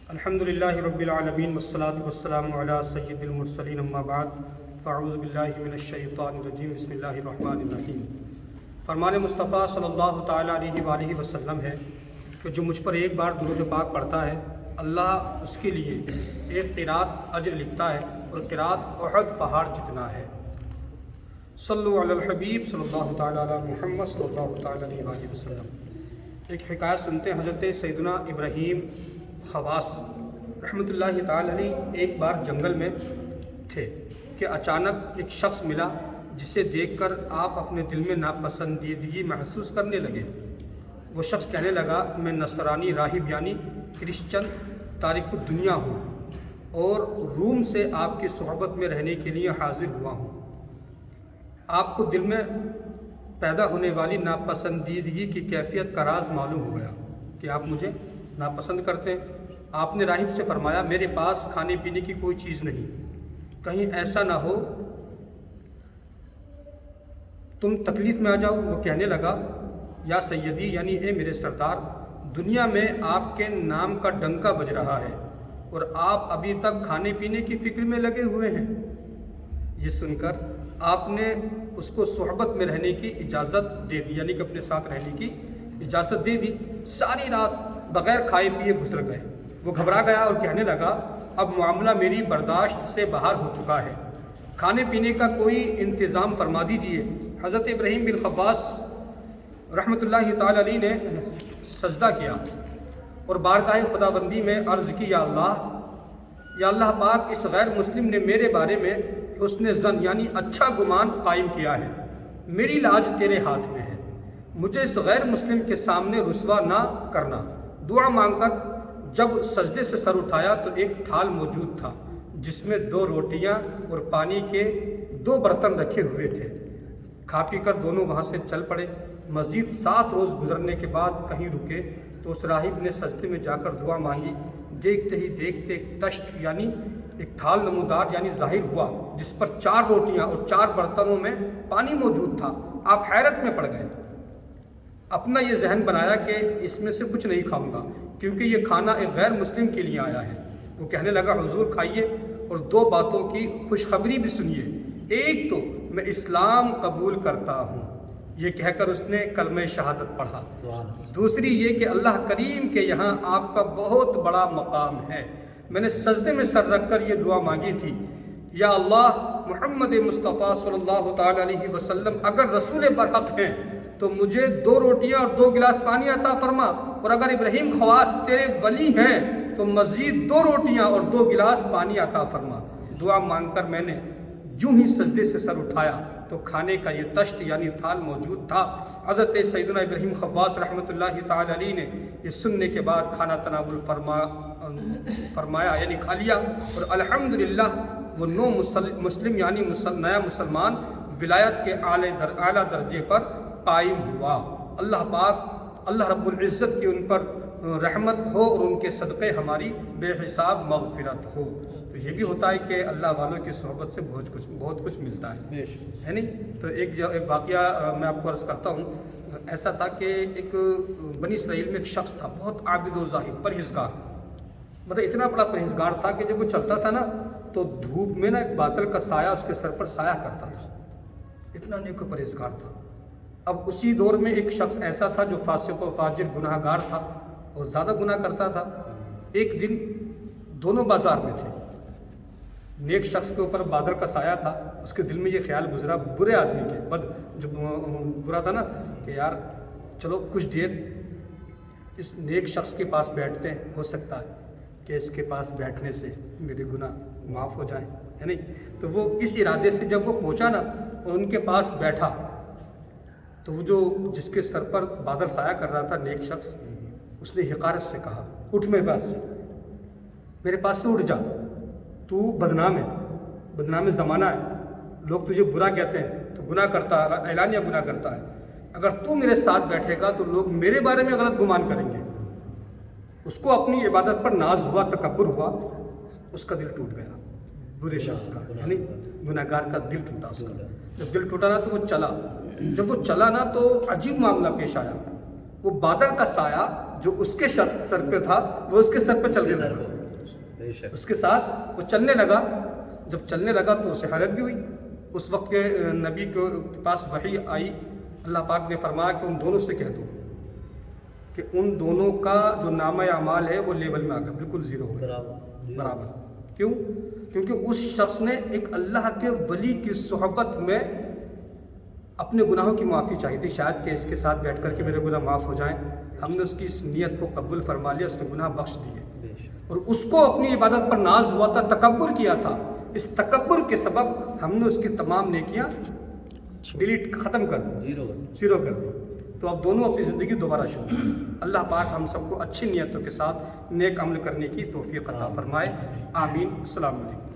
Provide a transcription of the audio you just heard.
الحمدللہ رب العالمین والصلاة والسلام علی سید المرسلین اما بعد فاعوذ باللہ من الشیطان الرجیم بسم اللہ الرحمن الرحیم۔ فرمان مصطفیٰ صلی اللہ تعالیٰ علیہ وآلہ وسلم ہے کہ جو مجھ پر ایک بار درود پاک پڑھتا ہے اللہ اس کے لیے ایک قرات اجر لکھتا ہے اور قرات احد پہاڑ جتنا ہے۔ صلو علی الحبیب صلی اللہ تعالیٰ علی محمد صلی اللہ تعالیٰ علیہ وآلہ وسلم۔ ایک حکایت سنتے ہیں، حضرت سیدنا ابراہیم خواص رحمۃ اللہ تعالیٰ علیہ ایک بار جنگل میں تھے کہ اچانک ایک شخص ملا جسے دیکھ کر آپ اپنے دل میں ناپسندیدگی محسوس کرنے لگے۔ وہ شخص کہنے لگا، میں نصرانی راہب یعنی کرسچن تارک الدنیا ہوں اور روم سے آپ کی صحبت میں رہنے کے لیے حاضر ہوا ہوں۔ آپ کو دل میں پیدا ہونے والی ناپسندیدگی کی کیفیت کا راز معلوم ہو گیا کہ آپ مجھے ناپسند کرتے ہیں۔ آپ نے راہب سے فرمایا، میرے پاس کھانے پینے کی کوئی چیز نہیں، کہیں ایسا نہ ہو تم تکلیف میں آ جاؤ۔ وہ کہنے لگا، یا سیدی یعنی اے میرے سردار، دنیا میں آپ کے نام کا ڈنکا بج رہا ہے اور آپ ابھی تک کھانے پینے کی فکر میں لگے ہوئے ہیں۔ یہ سن کر آپ نے اس کو صحبت میں رہنے کی اجازت دے دی، یعنی کہ اپنے ساتھ رہنے کی اجازت دے دی۔ ساری رات بغیر کھائے پیے گزر گئے۔ وہ گھبرا گیا اور کہنے لگا، اب معاملہ میری برداشت سے باہر ہو چکا ہے، کھانے پینے کا کوئی انتظام فرما دیجئے۔ حضرت ابراہیم بن خواص رحمۃ اللہ تعالیٰ علیہ نے سجدہ کیا اور بارگاہ خداوندی میں عرض کی، یا اللہ پاک، اس غیر مسلم نے میرے بارے میں حسن ظن یعنی اچھا گمان قائم کیا ہے، میری لاج تیرے ہاتھ میں ہے، مجھے اس غیر مسلم کے سامنے رسوا نہ کرنا۔ دعا مانگ کر جب سجدے سے سر اٹھایا تو ایک تھال موجود تھا جس میں 2 روٹیاں اور پانی کے 2 برتن رکھے ہوئے تھے۔ کھا پی کر دونوں وہاں سے چل پڑے۔ مزید 7 روز گزرنے کے بعد کہیں رکے تو اس راہب نے سجدے میں جا کر دعا مانگی۔ دیکھتے ہی دیکھتے ایک تشت یعنی ایک تھال نمودار یعنی ظاہر ہوا جس پر 4 روٹیاں اور 4 برتنوں میں پانی موجود تھا۔ آپ حیرت میں پڑ گئے، اپنا یہ ذہن بنایا کہ اس میں سے کچھ نہیں کھاؤں گا کیونکہ یہ کھانا ایک غیر مسلم کے لیے آیا ہے۔ وہ کہنے لگا، حضور کھائیے اور 2 باتوں کی خوشخبری بھی سنیے۔ ایک تو میں اسلام قبول کرتا ہوں، یہ کہہ کر اس نے کلمہ شہادت پڑھا۔ دوسری یہ کہ اللہ کریم کے یہاں آپ کا بہت بڑا مقام ہے۔ میں نے سجدے میں سر رکھ کر یہ دعا مانگی تھی، یا اللہ، محمد مصطفیٰ صلی اللہ تعالیٰ علیہ وسلم اگر رسول برحق ہیں تو مجھے 2 روٹیاں اور 2 گلاس پانی عطا فرما، اور اگر ابراہیم خواص تیرے ولی ہیں تو مزید 2 روٹیاں اور 2 گلاس پانی عطا فرما۔ دعا مانگ کر میں نے جو ہی سجدے سے سر اٹھایا تو کھانے کا یہ تشت یعنی تھال موجود تھا۔ حضرت سیدنا ابراہیم خواص رحمۃ اللہ تعالیٰ علیہ نے یہ سننے کے بعد کھانا تناول فرمایا یعنی کھا لیا، اور الحمدللہ وہ نو مسلم یعنی نیا مسلمان ولایت کے اعلیٰ درجے پر قائم ہوا۔ اللہ پاک، اللہ رب العزت کی ان پر رحمت ہو اور ان کے صدقے ہماری بے حساب مغفرت ہو۔ تو یہ بھی ہوتا ہے کہ اللہ والوں کی صحبت سے بہت کچھ ملتا ہے نہیں؟ تو ایک واقعہ میں آپ کو عرض کرتا ہوں۔ ایسا تھا کہ ایک بنی اسرائیل میں ایک شخص تھا، بہت عابد و زاہد پرہیزگار، مطلب اتنا بڑا پرہیزگار تھا کہ جب وہ چلتا تھا نا تو دھوپ میں نا ایک بادل کا سایہ اس کے سر پر سایہ کرتا تھا، اتنا نیک و پرہیزگار تھا۔ اب اسی دور میں ایک شخص ایسا تھا جو فاسق و فاجر گناہ گار تھا اور زیادہ گناہ کرتا تھا۔ ایک دن دونوں بازار میں تھے، نیک شخص کے اوپر بادل کا سایہ تھا، اس کے دل میں یہ خیال گزرا برے آدمی کے جو برا تھا نا کہ یار چلو کچھ دیر اس نیک شخص کے پاس بیٹھتے ہیں، ہو سکتا ہے کہ اس کے پاس بیٹھنے سے میرے گناہ معاف ہو جائیں، ہے نہیں؟ تو وہ اس ارادے سے جب وہ پہنچا نا اور ان کے پاس بیٹھا تو وہ جو جس کے سر پر بادل سایہ کر رہا تھا نیک شخص، اس نے حقارت سے کہا، اٹھ میرے پاس سے اٹھ جا، تو بدنام ہے، بدنام زمانہ ہے، لوگ تجھے برا کہتے ہیں، تو گناہ کرتا ہے، اعلانیہ گناہ کرتا ہے، اگر تو میرے ساتھ بیٹھے گا تو لوگ میرے بارے میں غلط گمان کریں گے۔ اس کو اپنی عبادت پر ناز ہوا، تکبر ہوا، اس کا دل ٹوٹ گیا، برے شخص کا یعنی گناہ گار کا دل ٹوٹا اس کا۔ جب دل ٹوٹا نا تو وہ چلا، جب وہ چلا نا تو عجیب معاملہ پیش آیا۔ وہ بادل کا سایہ جو اس کے شخص سر پہ تھا وہ اس کے سر پہ چلنے لگا، اس کے ساتھ وہ چلنے لگا. جب چلنے لگا تو اسے حیرت بھی ہوئی. اس وقت کے نبی کے پاس وحی آئی، اللہ پاک نے فرمایا کہ ان دونوں سے کہہ دو کہ ان دونوں کا جو نامہ اعمال ہے وہ لیول میں آ گیا، بالکل زیرو ہو گیا، برابر. کیوں؟ کیونکہ اس شخص نے ایک اللہ کے ولی کی صحبت میں اپنے گناہوں کی معافی چاہی تھی، شاید کہ اس کے ساتھ بیٹھ کر کے میرے گناہ معاف ہو جائیں. ہم نے اس کی اس نیت کو قبول فرما لیا، اس کے گناہ بخش دیے، اور اس کو اپنی عبادت پر ناز ہوا تھا، تکبر کیا تھا. اس تکبر کے سبب ہم نے اس کی تمام نیکیاں ڈیلیٹ ختم کر دی، زیرو کر دی. تو اب دونوں اپنی زندگی دوبارہ شروع کریں. اللہ پاک ہم سب کو اچھی نیتوں کے ساتھ نیک عمل کرنے کی توفیق عطا فرمائے. آمین. السلام علیکم.